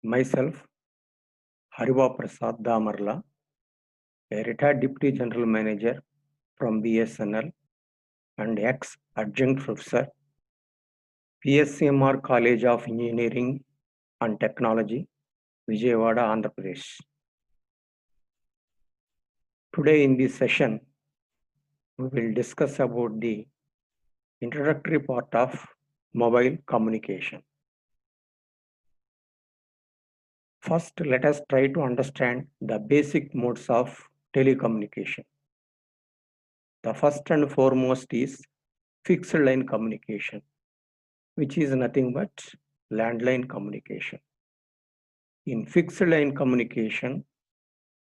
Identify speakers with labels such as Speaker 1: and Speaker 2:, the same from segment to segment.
Speaker 1: Myself, Hariva Prasad Damarla, a retired Deputy General Manager from BSNL and ex-adjunct professor, PSCMR College of Engineering and Technology, Vijayawada, Andhra Pradesh. Today in this session, we will discuss about the introductory part of mobile communication. First, let us try to understand the basic modes of telecommunication. The first and foremost is fixed line communication, which is nothing but landline communication. In fixed line communication,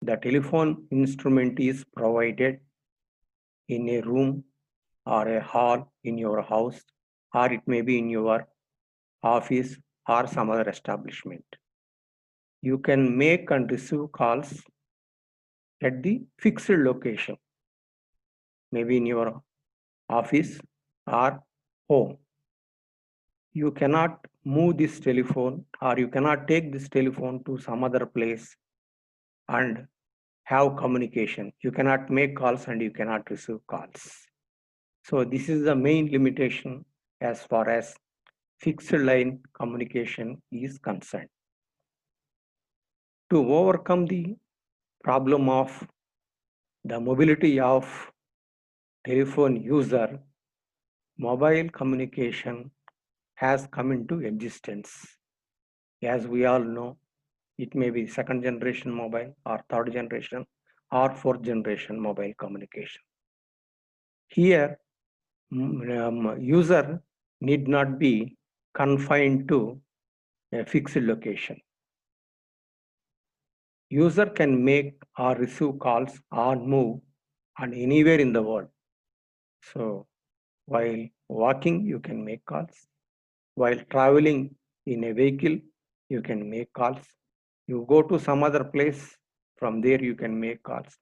Speaker 1: the telephone instrument is provided in a room or a hall in your house, or it may be in your office or some other establishment. You can make and receive calls at the fixed location, maybe in your office or home. You cannot move this telephone or you cannot take this telephone to some other place and have communication. You cannot make calls and you cannot receive calls. So this is the main limitation as far as fixed line communication is concerned. To overcome the problem of the mobility of telephone user, mobile communication has come into existence. As we all know, it may be second generation mobile or third generation or fourth generation mobile communication. Here, user need not be confined to a fixed location. User can make or receive calls or move and anywhere in the world. So while walking, you can make calls. While traveling in a vehicle, you can make calls. You go to some other place, from there you can make calls.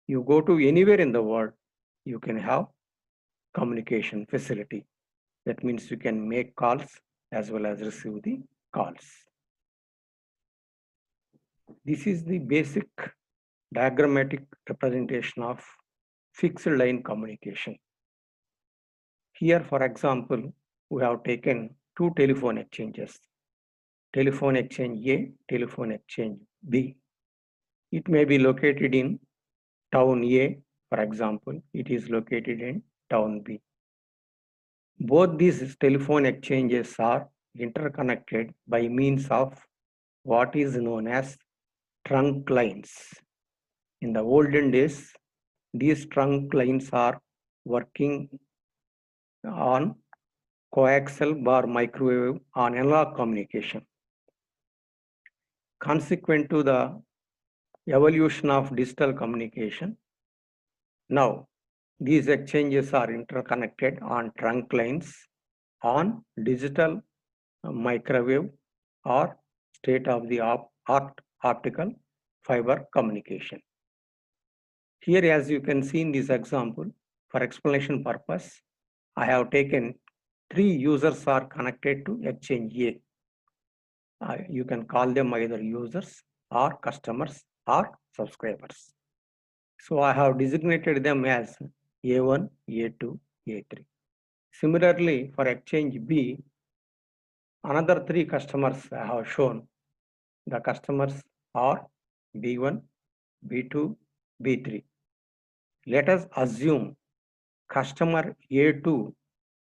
Speaker 1: You go to anywhere in the world, you can have communication facility. That means you can make calls as well as receive the calls. This is the basic diagrammatic representation of fixed line communication. Here, for example, we have taken two telephone exchanges. Telephone exchange A, telephone exchange B. It may be located in town A, for example, it is located in town B. Both these telephone exchanges are interconnected by means of what is known as trunk lines. In the olden days, these trunk lines are working on coaxial bar microwave on analog communication. Consequent to the evolution of digital communication, now these exchanges are interconnected on trunk lines on digital microwave or state-of-the-art optical fiber communication. Here, as you can see in this example, for explanation purpose, I have taken three users are connected to exchange A. You can call them either users or customers or subscribers. So I have designated them as A1, A2, A3. Similarly, for exchange B, another three customers I have shown. The customers are B1, B2, B3. Let us assume customer A2,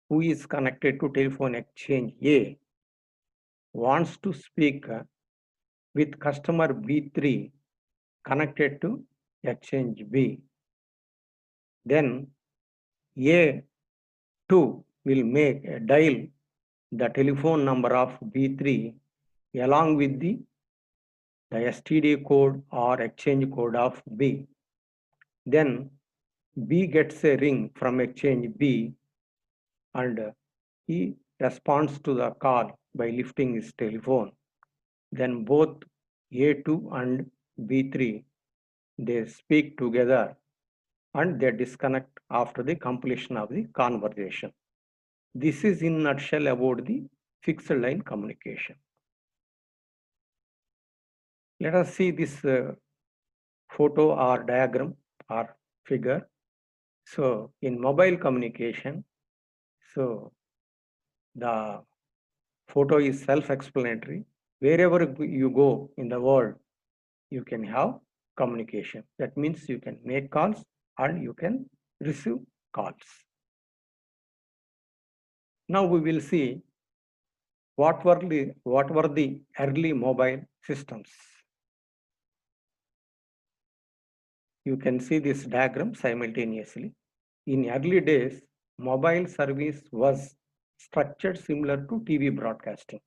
Speaker 1: who is connected to telephone exchange A, wants to speak with customer B3 connected to exchange B. Then A2 will make a dial the telephone number of B3 along with the STD code or exchange code of B. Then B gets a ring from exchange B and he responds to the call by lifting his telephone. Then both A2 and B3, they speak together and they disconnect after the completion of the conversation. This is in a nutshell about the fixed line communication. Let us see this photo or diagram or figure. So in mobile communication, so the photo is self-explanatory. Wherever you go in the world, you can have communication. That means you can make calls and you can receive calls. Now we will see what were the early mobile systems. You can see this diagram simultaneously. In early days, mobile service was structured similar to TV broadcasting.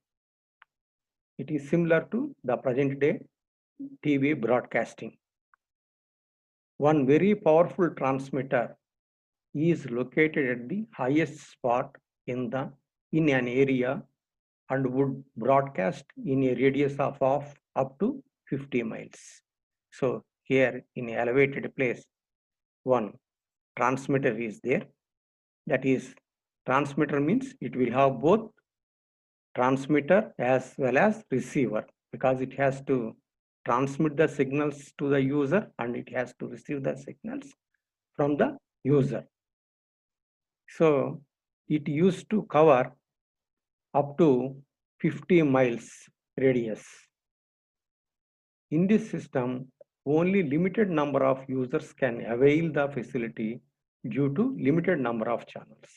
Speaker 1: It is similar to the present day TV broadcasting. One very powerful transmitter is located at the highest spot in an area and would broadcast in a radius of up to 50 miles. So here in an elevated place, one transmitter is there. That is, transmitter means it will have both transmitter as well as receiver, because it has to transmit the signals to the user and it has to receive the signals from the user. So it used to cover up to 50 miles radius. In this system, only limited number of users can avail the facility due to limited number of channels.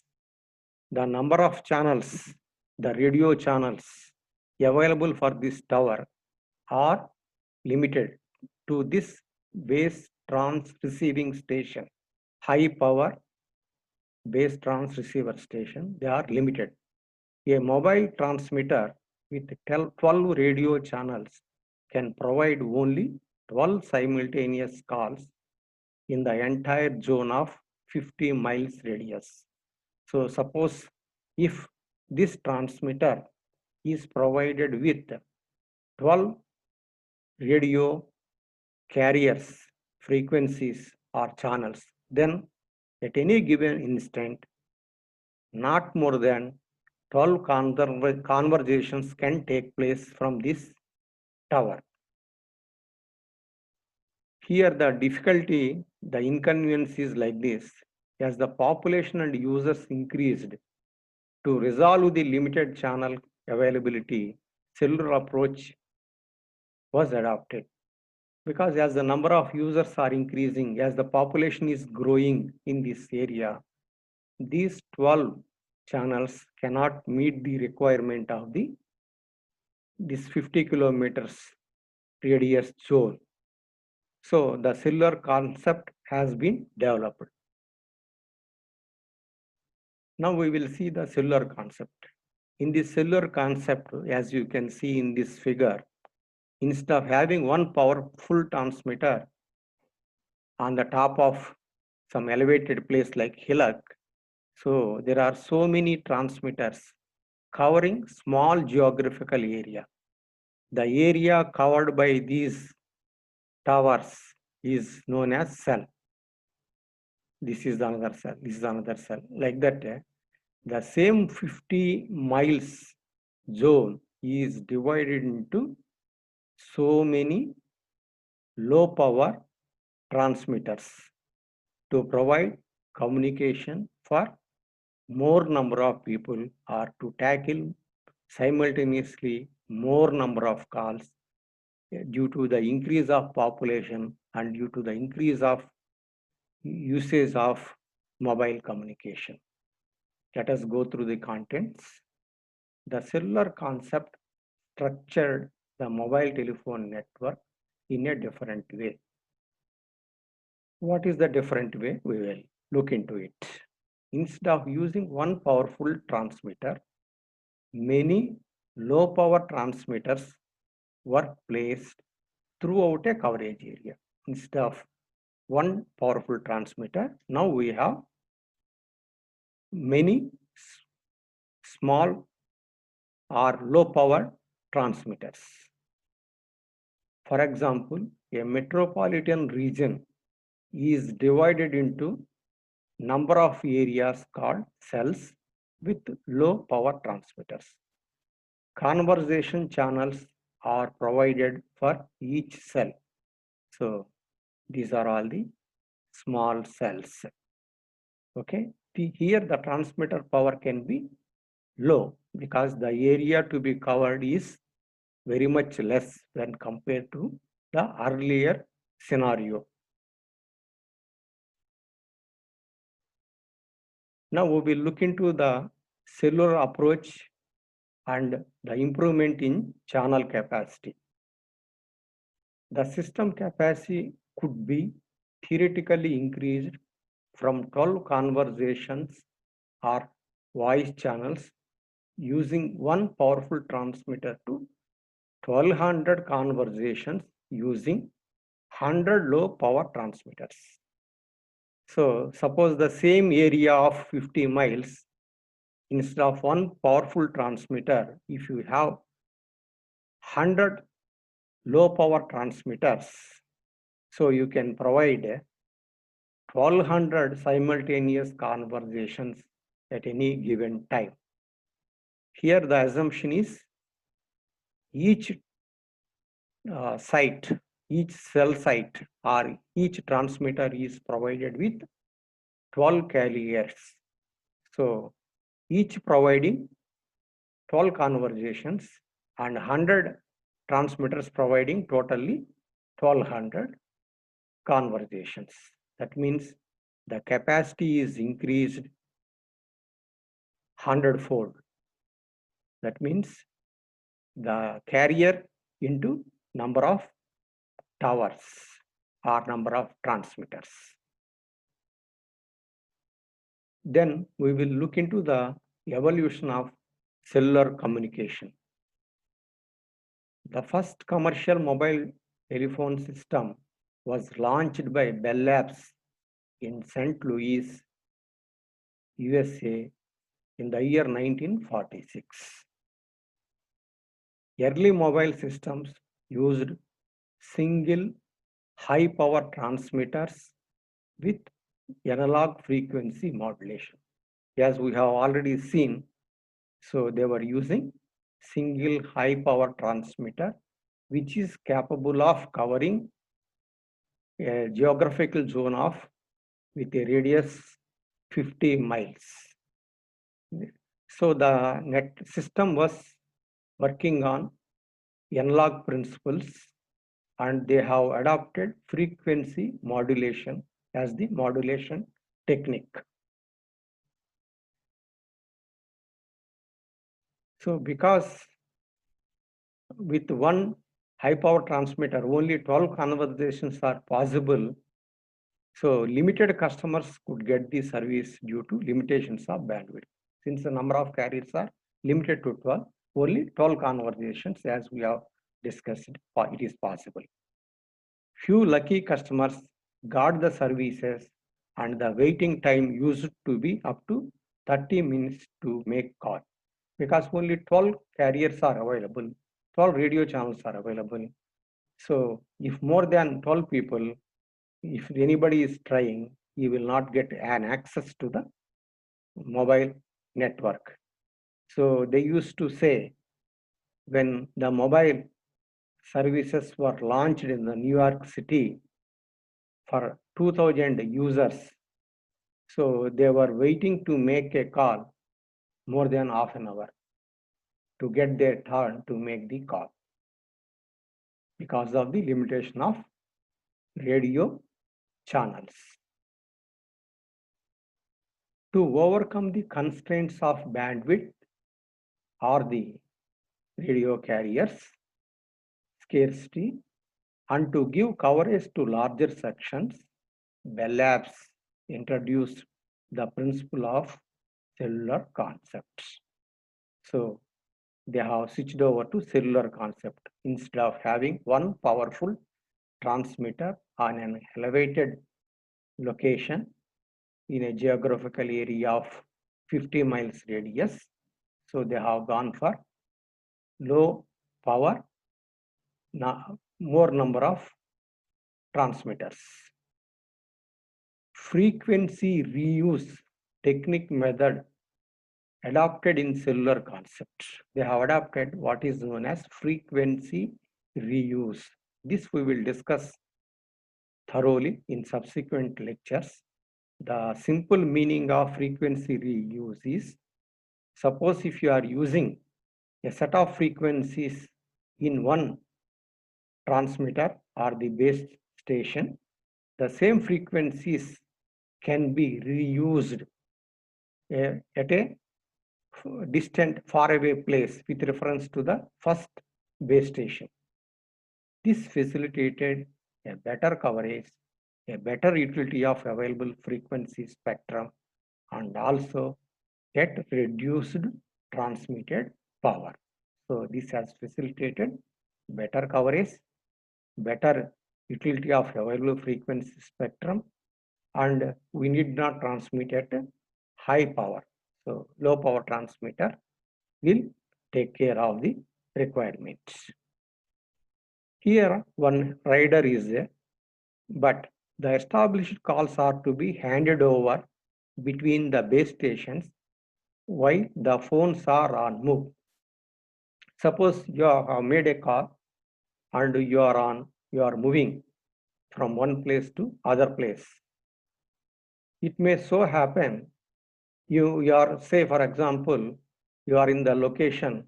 Speaker 1: The number of channels, the radio channels available for this tower are limited to this base trans receiving station. High power base trans receiver station, they are limited. A mobile transmitter with 12 radio channels can provide only 12 simultaneous calls in the entire zone of 50 miles radius. So suppose if this transmitter is provided with 12 radio carriers, frequencies or channels, then at any given instant, not more than 12 conversations can take place from this tower. Here the difficulty, the inconvenience is like this. As the population and users increased, to resolve the limited channel availability, cellular approach was adopted. Because as the number of users are increasing, as the population is growing in this area, these 12 channels cannot meet the requirement of this 50 kilometers radius zone. So the cellular concept has been developed. Now we will see the cellular concept. In the cellular concept, as you can see in this figure, instead of having one powerful transmitter on the top of some elevated place like hillock, so there are so many transmitters covering small geographical area. The area covered by these towers is known as cell. This is another cell, this is another cell. Like that, the same 50 miles zone is divided into so many low power transmitters to provide communication for more number of people or to tackle simultaneously more number of calls due to the increase of population and due to the increase of usage of mobile communication. Let us go through the contents. The cellular concept structured the mobile telephone network in a different way. What is the different way? We will look into it. Instead of using one powerful transmitter, many low power transmitters were placed throughout a coverage area. Instead of one powerful transmitter, now we have many small or low power transmitters. For example, a metropolitan region is divided into number of areas called cells with low power transmitters. Conversation channels are provided for each cell. So these are all the small cells. Okay, here the transmitter power can be low because the area to be covered is very much less when compared to the earlier scenario. Now we will look into the cellular approach and the improvement in channel capacity. The system capacity could be theoretically increased from 12 conversations or voice channels using one powerful transmitter to 1200 conversations using 100 low power transmitters. So suppose the same area of 50 miles, instead of one powerful transmitter, if you have 100 low power transmitters, so you can provide 1200 simultaneous conversations at any given time. Here the assumption is each site, each cell site or each transmitter is provided with 12 carriers. So each providing 12 conversations and 100 transmitters providing totally 1200 conversations. That means the capacity is increased 100-fold. That means the carrier into number of towers or number of transmitters. Then we will look into the evolution of cellular communication. The first commercial mobile telephone system was launched by Bell Labs in St. Louis, USA in the year 1946. Early mobile systems used single high power transmitters with analog frequency modulation. As we have already seen, so they were using single high power transmitter which is capable of covering a geographical zone of with a radius 50 miles. So the net system was working on analog principles and they have adopted frequency modulation as the modulation technique. So because with one high power transmitter only 12 conversations are possible, so limited customers could get the service due to limitations of bandwidth. Since the number of carriers are limited to 12, only 12 conversations as we have discussed, it is possible. Few lucky customers got the services and the waiting time used to be up to 30 minutes to make call because only 12 carriers are available, 12 radio channels are available. So if more than 12 people, if anybody is trying, he will not get an access to the mobile network. So they used to say when the mobile services were launched in the New York City for 2000 users, so they were waiting to make a call more than half an hour to get their turn to make the call because of the limitation of radio channels. To overcome the constraints of bandwidth or the radio carriers scarcity and to give coverage to larger sections, Bell Labs introduced the principle of cellular concepts. So they have switched over to cellular concept instead of having one powerful transmitter on an elevated location in a geographical area of 50 miles radius. So they have gone for low power, more number of transmitters. Frequency reuse technique method adopted in cellular concept. They have adopted what is known as frequency reuse. This we will discuss thoroughly in subsequent lectures. The simple meaning of frequency reuse is, suppose if you are using a set of frequencies in one transmitter or the base station, the same frequencies can be reused at a distant, faraway place with reference to the first base station. This facilitated a better coverage, a better utility of available frequency spectrum, and also at reduced transmitted power. So this has facilitated better coverage, better utility of available frequency spectrum, and we need not transmit at high power. So low power transmitter will take care of the requirements. Here one rider is there, but the established calls are to be handed over between the base stations while the phones are on move. Suppose you have made a call and you are moving from one place to other place. It may so happen you are, say for example, you are in the location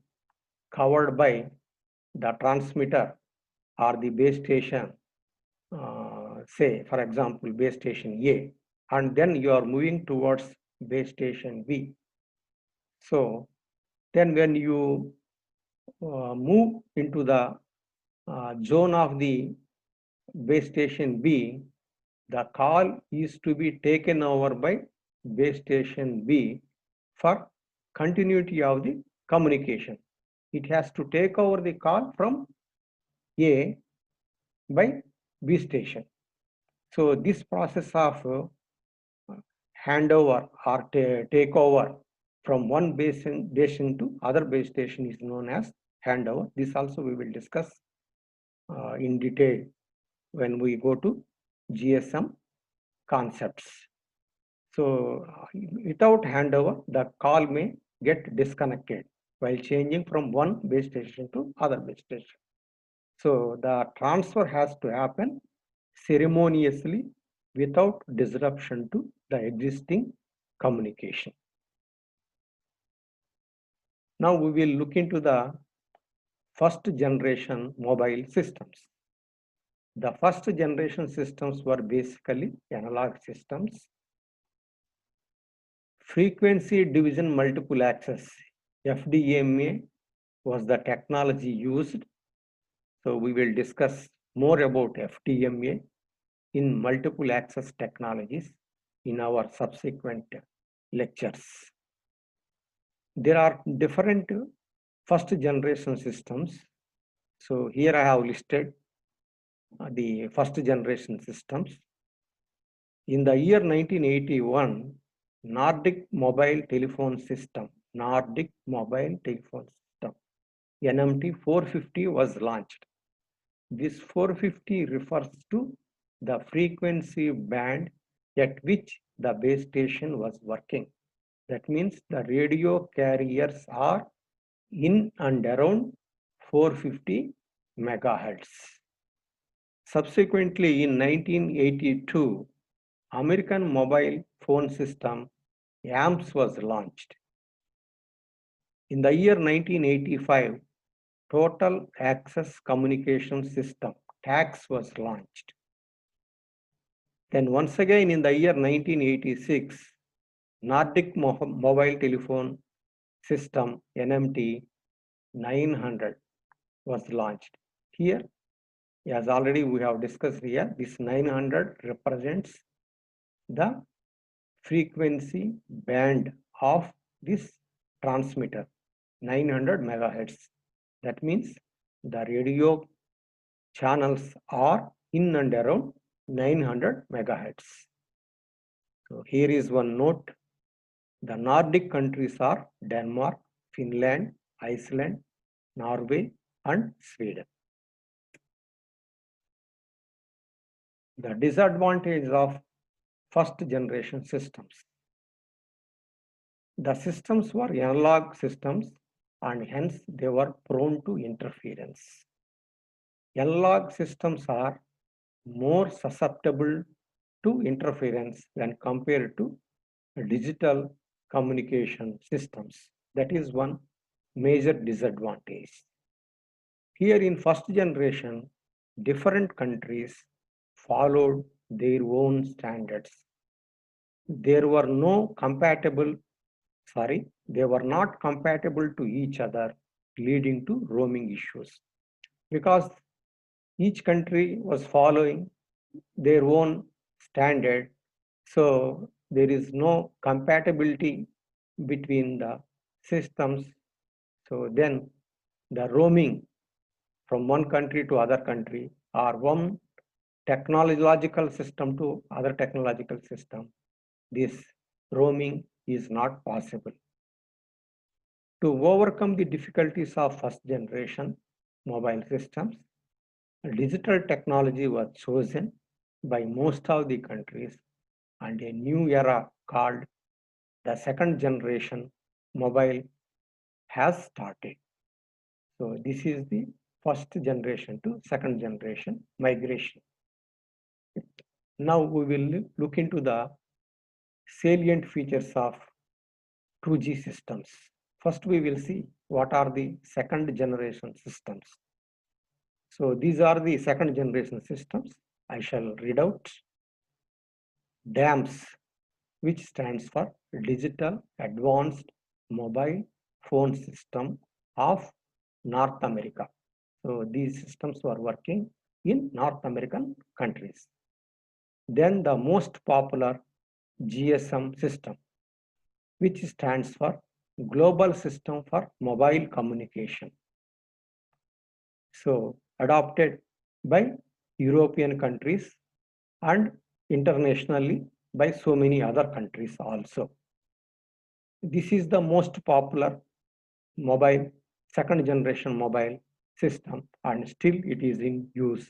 Speaker 1: covered by the transmitter or the base station, say for example base station A, and then you are moving towards base station B. So then when you move into the zone of the base station B, the call is to be taken over by base station B for continuity of the communication. It has to take over the call from A by B station. So this process of handover or takeover from one base station to other base station is known as handover. This also we will discuss in detail when we go to GSM concepts. So without handover, the call may get disconnected while changing from one base station to other base station. So the transfer has to happen ceremoniously without disruption to the existing communication. Now we will look into the first generation mobile systems. The first generation systems were basically analog systems. Frequency division multiple access, FDMA, was the technology used. So we will discuss more about FDMA in multiple access technologies in our subsequent lectures. There are different first generation systems. So here I have listed the first generation systems. In the year 1981, Nordic Mobile Telephone System, NMT 450 was launched. This 450 refers to the frequency band at which the base station was working. That means the radio carriers are in and around 450 megahertz. Subsequently, in 1982, American mobile phone system AMPS was launched. In the year 1985, Total Access Communication System TACS was launched. Then once again in the year 1986, Nordic Mobile Telephone System NMT 900 was launched. Here, as already we have discussed here, this 900 represents the frequency band of this transmitter, 900 megahertz. That means the radio channels are in and around 900 megahertz. So here is one note. The Nordic countries are Denmark, Finland, Iceland, Norway, and Sweden. The disadvantage of first generation systems. The systems were analog systems and hence they were prone to interference. Analog systems are more susceptible to interference when compared to digital communication systems. That is one major disadvantage. Here in first generation, different countries followed their own standards. There were no compatible, they were not compatible to each other, leading to roaming issues. Because each country was following their own standard, so there is no compatibility between the systems. So then the roaming from one country to other country or one technological system to other technological system, this roaming is not possible. To overcome the difficulties of first generation mobile systems, digital technology was chosen by most of the countries and a new era called the second generation mobile has started. So this is the first generation to second generation migration. Now we will look into the salient features of 2G systems. First, we will see what are the second generation systems. So these are the second generation systems. I shall read out. DAMS, which stands for Digital Advanced Mobile Phone System of North America. So these systems were working in North American countries. Then the most popular GSM system, which stands for Global System for Mobile Communication. So adopted by European countries and internationally by so many other countries also. This is the most popular mobile, second generation mobile system, and still it is in use.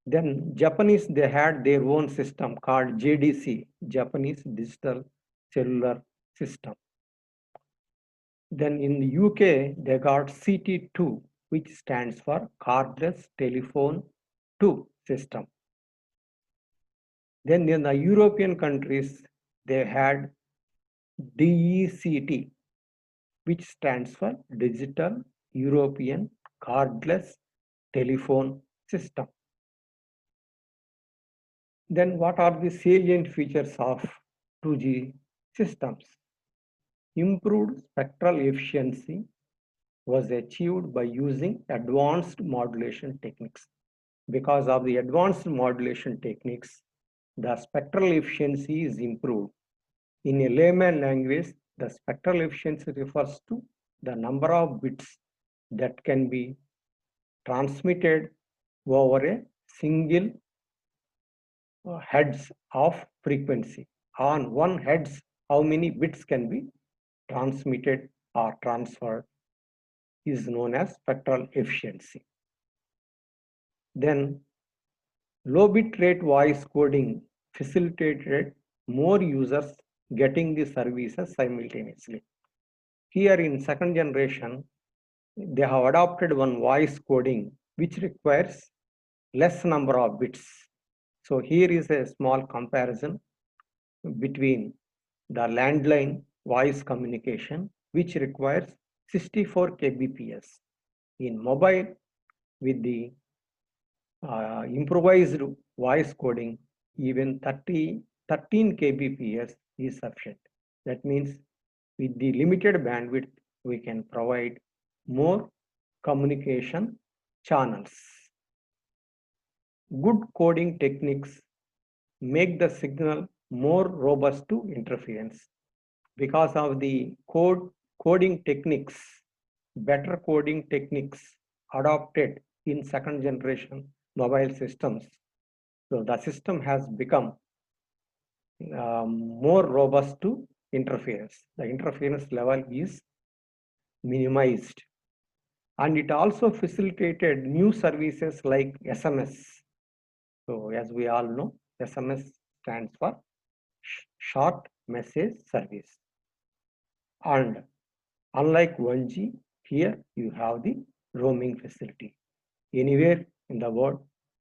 Speaker 1: Then Japanese, they had their own system called JDC, Japanese Digital Cellular System. Then in the UK, they got CT2, which stands for Cordless Telephone 2 system. Then in the European countries, they had DECT, which stands for Digital European Cordless Telephone System. Then what are the salient features of 2G systems? Improved spectral efficiency was achieved by using advanced modulation techniques. Because of the advanced modulation techniques, the spectral efficiency is improved. In a layman language, the spectral efficiency refers to the number of bits that can be transmitted over a single heads of frequency. On one heads, how many bits can be transmitted or transferred is known as spectral efficiency. Then low bit rate voice coding facilitated more users getting the services simultaneously. Here in second generation, they have adopted one voice coding which requires less number of bits. So here is a small comparison between the landline voice communication, which requires 64 kbps. In mobile, with the improvised voice coding, even 13 kbps is sufficient. That means with the limited bandwidth, we can provide more communication channels. Good coding techniques make the signal more robust to interference. Because of the coding techniques, better coding techniques adopted in second generation mobile systems, so the system has become more robust to interference. The interference level is minimized. And it also facilitated new services like SMS. So as we all know, SMS stands for short message service. And unlike 1G, here you have the roaming facility. Anywhere in the world,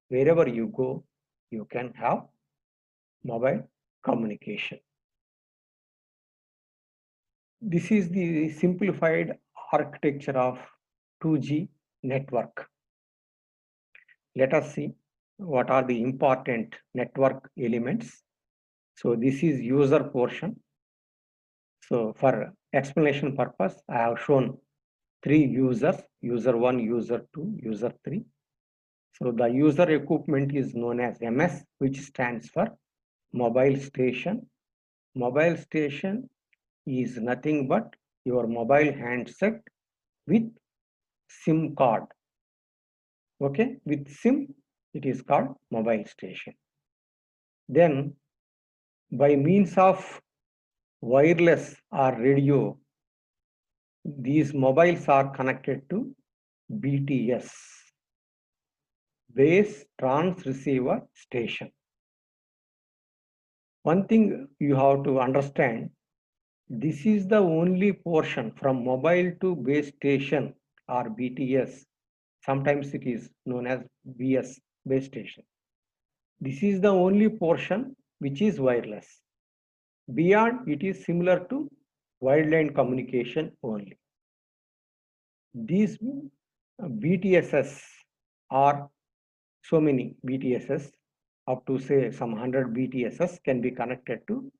Speaker 1: wherever you go, you can have mobile communication. This is the simplified architecture of 2G network. Let us see what are the important network elements. So this is user portion. So for explanation purpose, I have shown 3 users, user 1, user 2, user 3. So the user equipment is known as MS, which stands for mobile station. Mobile station is nothing but your mobile handset with SIM card. Okay, with SIM, it is called mobile station. Then by means of wireless or radio, these mobiles are connected to BTS, base transceiver station. One thing you have to understand, this is the only portion from mobile to base station or BTS. Sometimes it is known as BS, base station. This is the only portion which is wireless. Beyond, it is similar to wireline communication only. These BTSs are so many BTSs, up to say some 100 BTSs can be connected to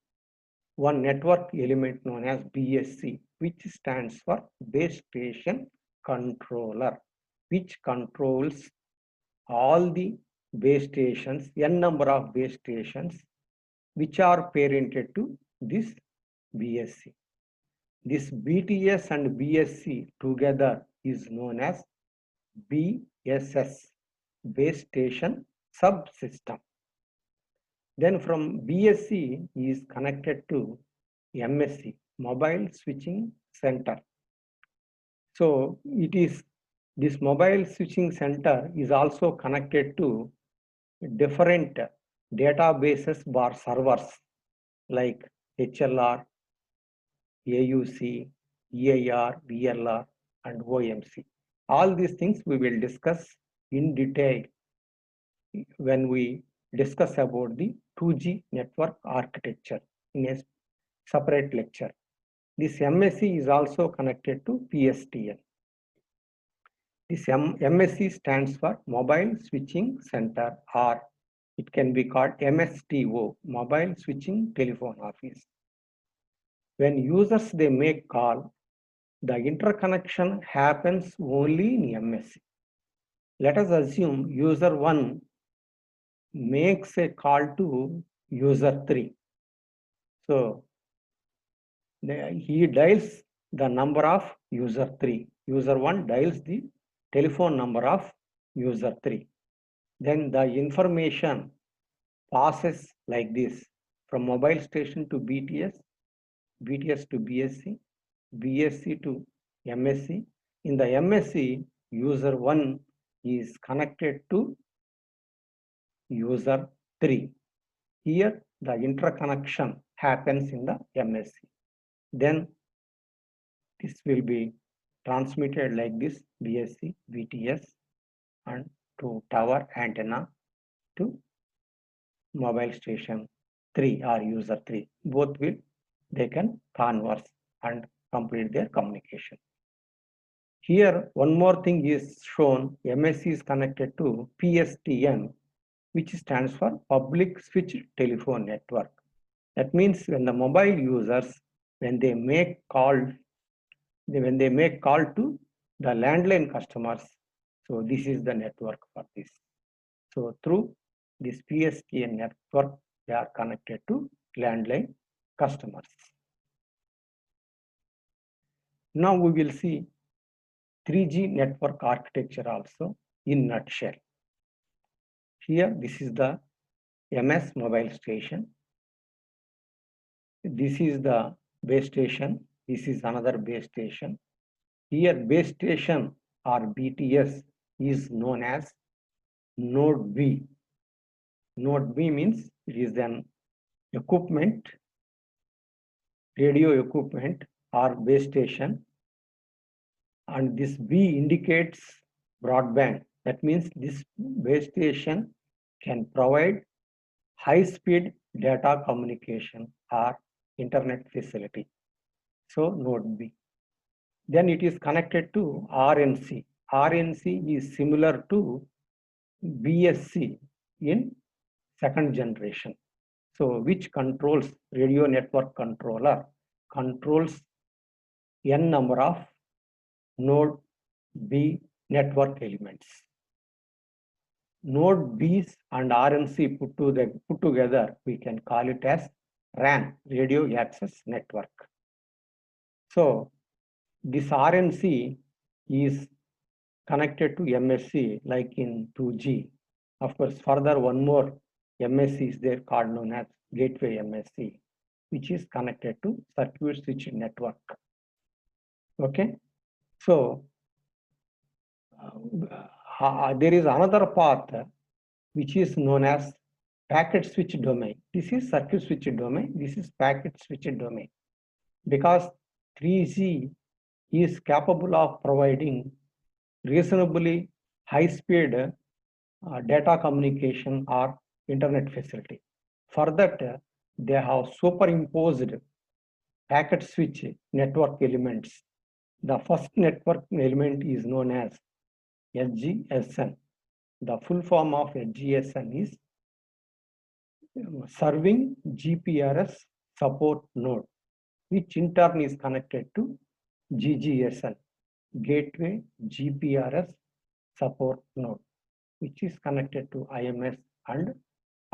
Speaker 1: one network element known as BSC, which stands for base station controller, which controls all the base stations, n number of base stations, which are parented to this BSC. This BTS and BSC together is known as BSS, base station subsystem. Then from BSC is connected to MSC, mobile switching center. So it is this mobile switching center is also connected to different databases bar servers like HLR, AUC, EIR, VLR, and OMC. All these things we will discuss in detail when we discuss about the 2G network architecture in a separate lecture. This MSC is also connected to PSTN. This MSC stands for Mobile Switching Center, or it can be called MSTO, Mobile Switching Telephone Office. When users they make call, the interconnection happens only in MSC. Let us assume user 1 makes a call to user 3. So he dials the number of user 3. User 1 dials the telephone number of user 3. Then the information passes like this from mobile station to BTS, BTS to BSC, BSC to MSC. In the MSC, user 1 is connected to user 3. Here, the interconnection happens in the MSC. Then this will be transmitted like this, BSC, BTS, and to tower antenna to mobile station 3 or user 3. Both will, they can converse and complete their communication. Here, one more thing is shown, MSC is connected to PSTN, which stands for Public Switch Telephone Network. That means when the mobile users, when they make call to the landline customers, so this is the network for this. So through this PSTN network, they are connected to landline customers. Now we will see 3G network architecture also in nutshell. Here, this is the MS mobile station. This is the base station. This is another base station. Here, base station or BTS is known as Node B. Node B means it is an equipment, radio equipment or base station, and this B indicates broadband. That means this base station can provide high-speed data communication or internet facility. So node B. Then it is connected to RNC. RNC is similar to BSC in second generation. So which controls radio network controller controls n number of node B network elements. Node B's and RNC put together, we can call it as RAN, radio access network. So this RNC is connected to MSC like in 2G. Of course, further one more MSC is there called known as gateway MSC, which is connected to circuit switch network. Okay, so there is another path which is known as packet switch domain. This is circuit switch domain. This is packet switch domain. Because 3G is capable of providing reasonably high speed data communication or internet facility. For that, they have superimposed packet switch network elements. The first network element is known as SGSN. The full form of SGSN is serving GPRS support node, which in turn is connected to GGSN, Gateway GPRS support node, which is connected to IMS and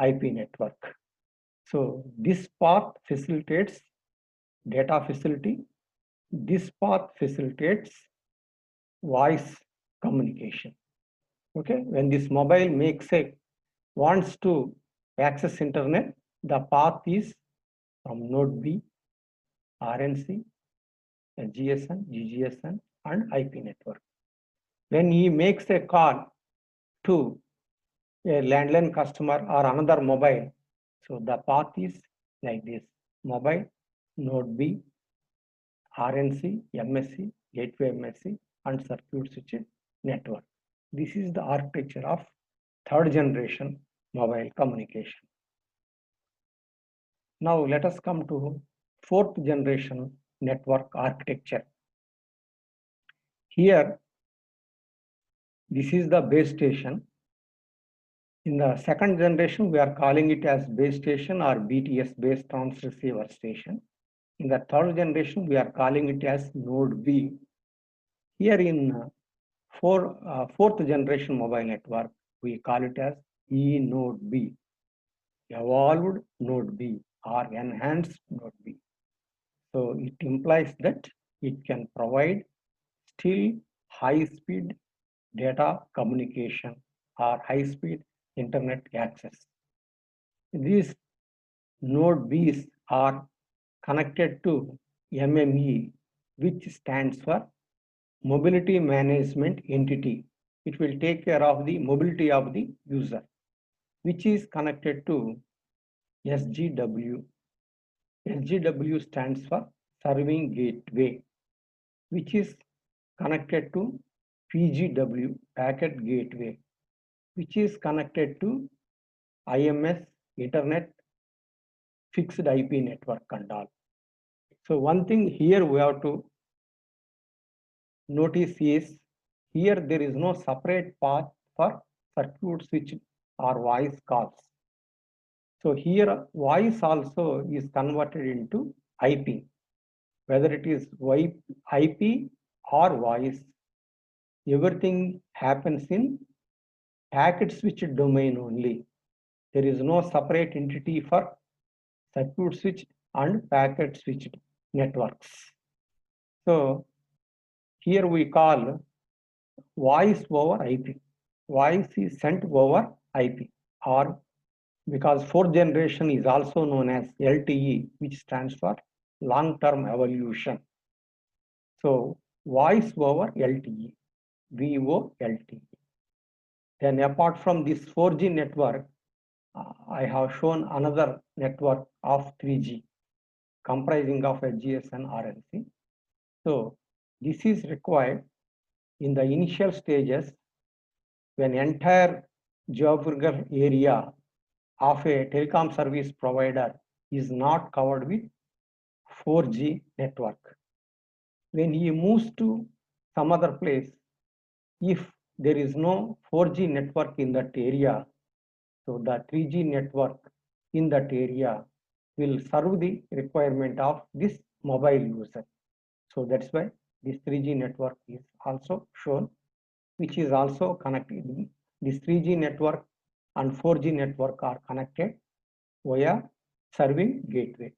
Speaker 1: IP network. So this path facilitates data facility. This path facilitates voice communication. Okay, when this mobile wants to access internet, the path is from node B, RNC, GSN, GGSN, and IP network. When he makes a call to a landline customer or another mobile, so the path is like this: mobile, node B, RNC, MSC, gateway MSC, and circuit switch network. This is the architecture of third generation mobile communication. Now let us come to fourth generation network architecture. Here, this is the base station. In the second generation, we are calling it as base station or BTS, base transceiver station. In the third generation, we are calling it as node B. Here in fourth generation mobile network, we call it as E node B, evolved node B or enhanced node B. So it implies that it can provide still high-speed data communication or high-speed internet access. These node Bs are connected to MME, which stands for Mobility Management Entity. It will take care of the mobility of the user, which is connected to SGW. SGW stands for Serving Gateway, which is connected to PGW, Packet Gateway, which is connected to IMS, Internet Fixed IP Network and all. So one thing here we have to notice is, here there is no separate path for circuit switch or voice calls. So here voice also is converted into IP. Whether it is IP or voice, everything happens in packet switch domain only. There is no separate entity for circuit switch and packet switched networks. So here we call voice over IP. Voice is sent over IP, or because fourth generation is also known as LTE, which stands for long-term evolution. So voice over LTE, VoLTE. Then apart from this 4G network, I have shown another network of 3G comprising of SGS and RNC. So this is required in the initial stages when entire geographical area of a telecom service provider is not covered with 4G network. When he moves to some other place, if there is no 4G network in that area, so the 3G network in that area will serve the requirement of this mobile user. So that's why this 3G network is also shown, which is also connected. This 3G network and 4G network are connected via serving gateway.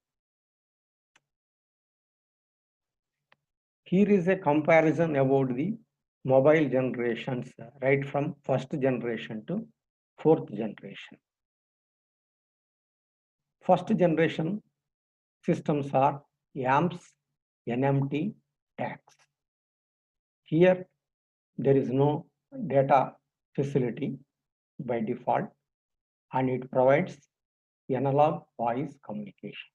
Speaker 1: Here is a comparison about the mobile generations right from first generation to fourth generation. First generation systems are YAMS, NMT, TAX. Here there is no data facility by default and it provides analog voice communication.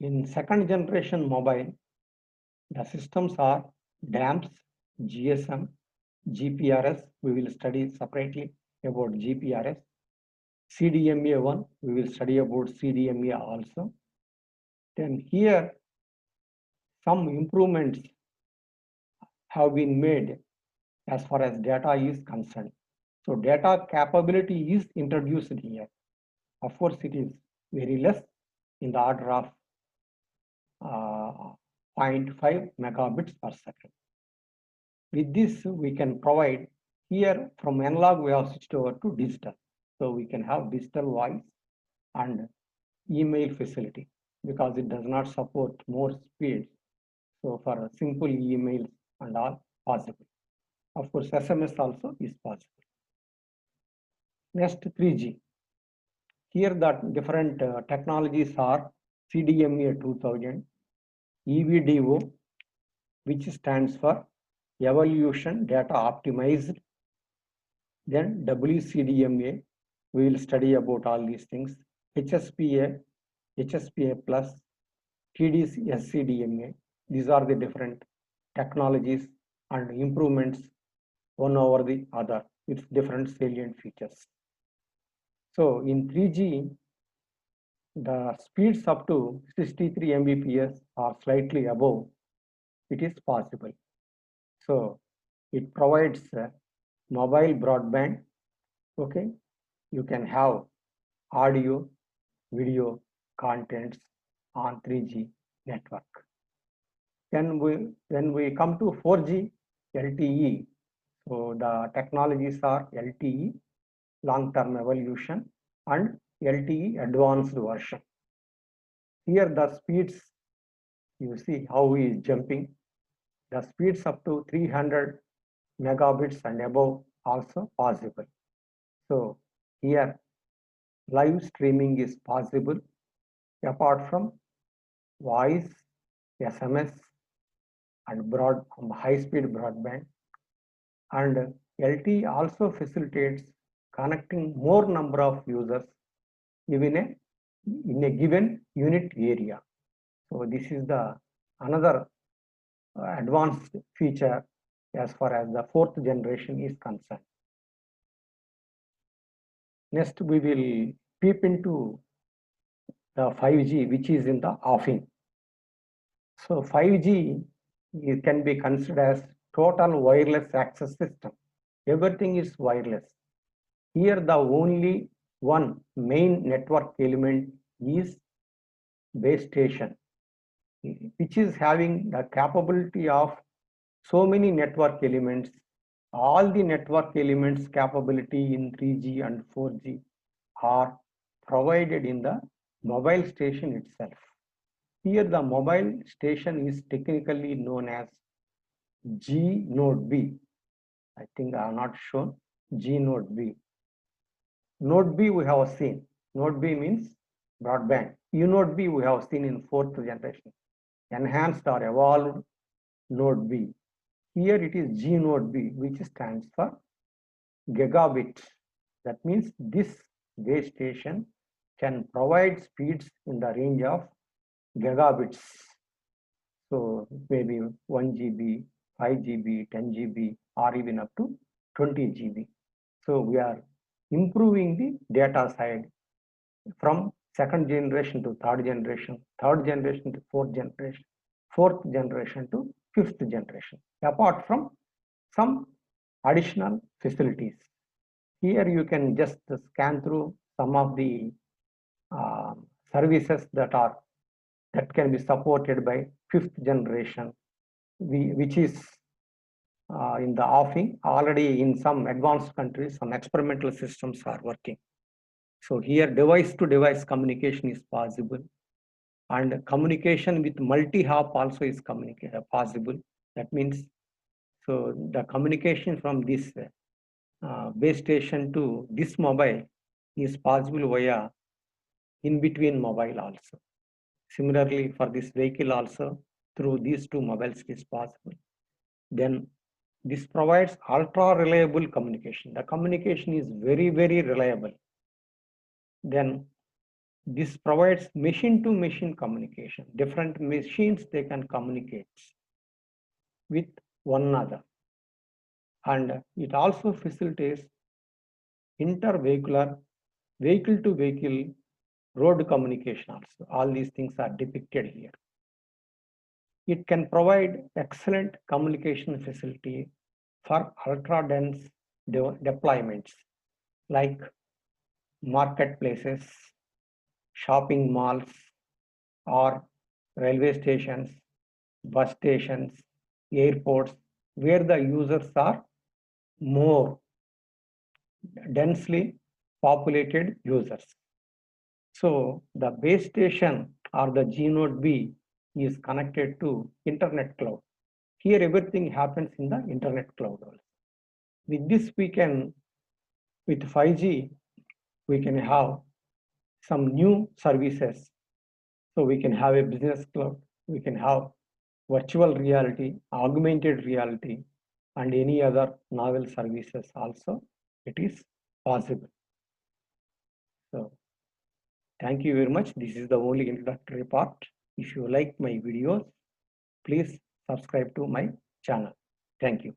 Speaker 1: In second generation mobile, the systems are DAMS, GSM, GPRS. We will study separately about GPRS. CDMA1, we will study about CDMA also. Then here, some improvements have been made as far as data is concerned. So data capability is introduced here. Of course, it is very less in the order of 0.5 megabits per second. With this, we can provide here from analog, we have switched over to digital. So we can have digital voice and email facility because it does not support more speed. So for simple emails and all possible. Of course, SMS also is possible. Next, 3G. Here the different technologies are CDMA 2000, EVDO, which stands for Evolution Data Optimized. Then WCDMA, we will study about all these things. HSPA, HSPA plus, TD-SCDMA. These are the different technologies and improvements one over the other with different salient features. So in 3G, the speeds up to 63 Mbps or slightly above, it is possible. So it provides mobile broadband. Okay, you can have audio, video contents on 3G network. Then when we come to 4G LTE, so the technologies are LTE, long-term evolution, and LTE advanced version. Here the speeds, you see how he is jumping. The speeds up to 300 megabits and above also possible. So here live streaming is possible apart from voice, SMS, and high-speed broadband. And LTE also facilitates connecting more number of users in a given unit area. So this is the another advanced feature as far as the fourth generation is concerned. Next, we will peep into the 5G, which is in the offing. So 5G can be considered as total wireless access system. Everything is wireless. Here the only one main network element is base station, which is having the capability of so many network elements. All the network elements capability in 3G and 4G are provided in the mobile station itself. Here the mobile station is technically known as G node B. I think I have not shown G node B. Node B we have seen. Node B means broadband. U node B we have seen in fourth generation. Enhanced or evolved node B. Here it is G node B, which stands for gigabit. That means this base station can provide speeds in the range of gigabits. So maybe 1 GB, 5 GB, 10 GB, or even up to 20 GB. So we are improving the data side from second generation to third generation to fourth generation to fifth generation, apart from some additional facilities. Here you can just scan through some of the services that can be supported by fifth generation, which is in the offing. Already in some advanced countries, some experimental systems are working. So here device to device communication is possible, and communication with multi-hop also is possible. That means, so the communication from this base station to this mobile is possible via in between mobile also. Similarly, for this vehicle also, through these two mobiles it is possible. Then this provides ultra reliable communication. The communication is very, very reliable. Then this provides machine to machine communication. Different machines, they can communicate with one another. And it also facilitates inter-vehicular, vehicle to vehicle road communication also. All these things are depicted here. It can provide excellent communication facility for ultra dense deployments like marketplaces, shopping malls, or railway stations, bus stations, airports, where the users are more densely populated users. So the base station or the G node B is connected to internet cloud. Here everything happens in the internet cloud. With this we can, with 5G, we can have some new services. So we can have a business cloud, we can have virtual reality, augmented reality, and any other novel services also, it is possible. So thank you very much. This is the only introductory part. If you like my videos, please subscribe to my channel. Thank you.